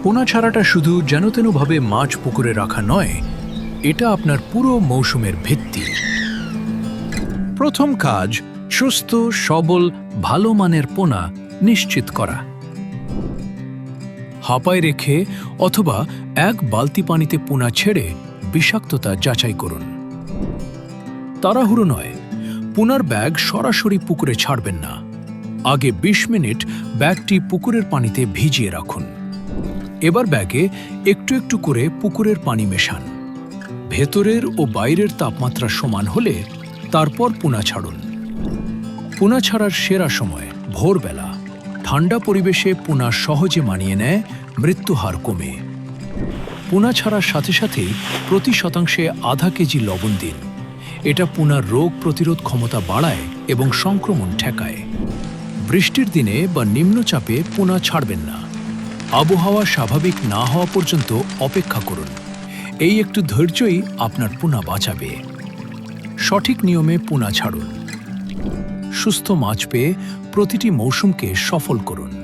পোনা ছাড়াটা শুধু যেনতেনভাবে মাছ পুকুরে রাখা নয়, এটা আপনার পুরো মৌসুমের ভিত্তি। প্রথম কাজ, সুস্থ সবল ভালো মানের পোনা নিশ্চিত করা। হাঁপায় রেখে অথবা এক বালতি পানিতে পোনা ছেড়ে বিষাক্ততা যাচাই করুন। তাড়াহুড়ো নয়, পোনার ব্যাগ সরাসরি পুকুরে ছাড়বেন না। আগে ২০ মিনিট ব্যাগটি পুকুরের পানিতে ভিজিয়ে রাখুন। এবার ব্যাগে একটু একটু করে পুকুরের পানি মেশান। ভেতরের ও বাইরের তাপমাত্রা সমান হলে তারপর পোনা ছাড়ুন। পোনা ছাড়ার সেরা সময় ভোরবেলা। ঠান্ডা পরিবেশে পোনা সহজে মানিয়ে নেয়, মৃত্যুহার কমে। পোনা ছাড়ার সাথে সাথেই প্রতি শতাংশে আধা কেজি লবণ দিন। এটা পোনার রোগ প্রতিরোধ ক্ষমতা বাড়ায় এবং সংক্রমণ ঠেকায়। বৃষ্টির দিনে বা নিম্নচাপে পোনা ছাড়বেন না। আবহাওয়া স্বাভাবিক না হওয়া পর্যন্ত অপেক্ষা করুন। এই একটু ধৈর্যই আপনার পোনা বাঁচাবে। সঠিক নিয়মে পোনা ছাড়ুন। সুস্থ মাছ পেয়ে প্রতিটি মৌসুমকে সফল করুন।